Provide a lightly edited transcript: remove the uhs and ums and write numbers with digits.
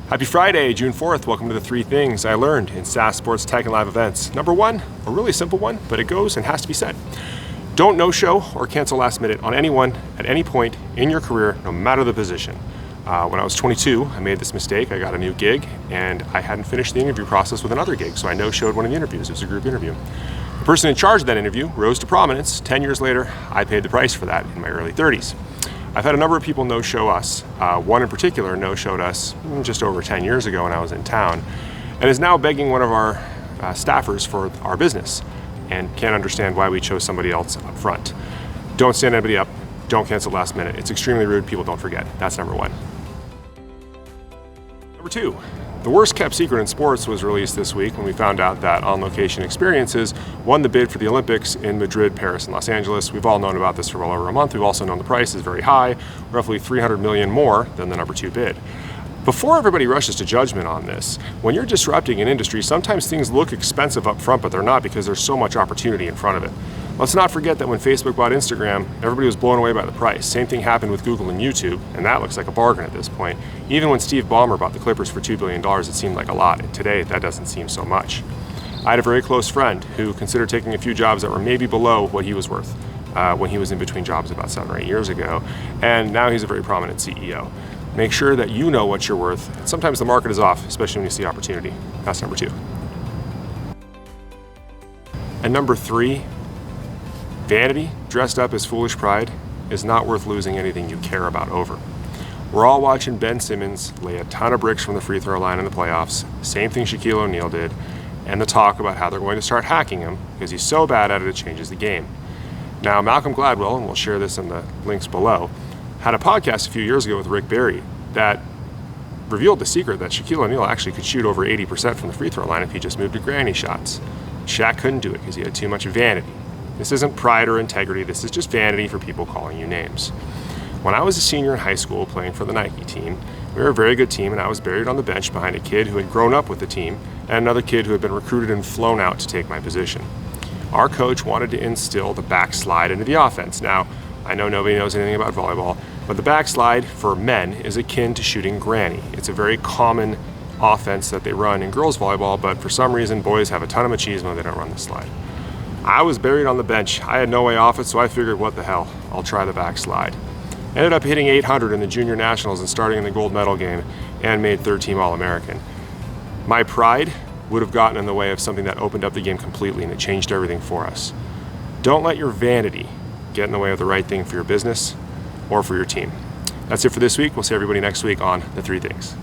Happy Friday, June 4th. Welcome to the 3 things I learned in Saas Sports Tech and Live events. Number 1, a really simple one, but it goes and has to be said. Don't no-show or cancel last minute on anyone at any point in your career, no matter the position. When I was 22, I made this mistake. I got a new gig, and I hadn't finished the interview process with another gig, so I no-showed one of the interviews. It was a group interview. The person in charge of that interview rose to prominence. 10 years later, I paid the price for that in my early 30s. I've had a number of people no-show us. One in particular no-showed us just over 10 years ago when I was in town, and is now begging one of our staffers for our business, and can't understand why we chose somebody else up front. Don't stand anybody up. Don't cancel last minute. It's extremely rude. People don't forget. That's number 1. Number 2, the worst kept secret in sports was released this week when we found out that On Location Experiences won the bid for the Olympics in Madrid, Paris, and Los Angeles. We've all known about this for well over a month. We've also known the price is very high, roughly $300 million more than the number 2 bid. Before everybody rushes to judgment on this, when you're disrupting an industry, sometimes things look expensive up front, but they're not because there's so much opportunity in front of it. Let's not forget that when Facebook bought Instagram, everybody was blown away by the price. Same thing happened with Google and YouTube, and that looks like a bargain at this point. Even when Steve Ballmer bought the Clippers for $2 billion, it seemed like a lot, and today that doesn't seem so much. I had a very close friend who considered taking a few jobs that were maybe below what he was worth when he was in between jobs about 7 or 8 years ago, and now he's a very prominent CEO. Make sure that you know what you're worth. Sometimes the market is off, especially when you see opportunity. That's number 2. And number 3, vanity dressed up as foolish pride is not worth losing anything you care about over. We're all watching Ben Simmons lay a ton of bricks from the free throw line in the playoffs, same thing Shaquille O'Neal did, and the talk about how they're going to start hacking him because he's so bad at it changes the game. Now, Malcolm Gladwell, and we'll share this in the links below, had a podcast a few years ago with Rick Barry that revealed the secret that Shaquille O'Neal actually could shoot over 80% from the free throw line if he just moved to granny shots. Shaq couldn't do it because he had too much vanity. This isn't pride or integrity, this is just vanity for people calling you names. When I was a senior in high school playing for the Nike team, we were a very good team, and I was buried on the bench behind a kid who had grown up with the team and another kid who had been recruited and flown out to take my position. Our coach wanted to instill the backslide into the offense. Now, I know nobody knows anything about volleyball, but the backslide for men is akin to shooting granny. It's a very common offense that they run in girls volleyball, but for some reason boys have a ton of machismo, they don't run the slide. I was buried on the bench. I had no way off it, so I figured, what the hell, I'll try the backslide. Ended up hitting 800 in the junior nationals and starting in the gold medal game, and made 3rd team All-American. My pride would have gotten in the way of something that opened up the game completely, and it changed everything for us. Don't let your vanity get in the way of the right thing for your business or for your team. That's it for this week. We'll see everybody next week on The 3 Things.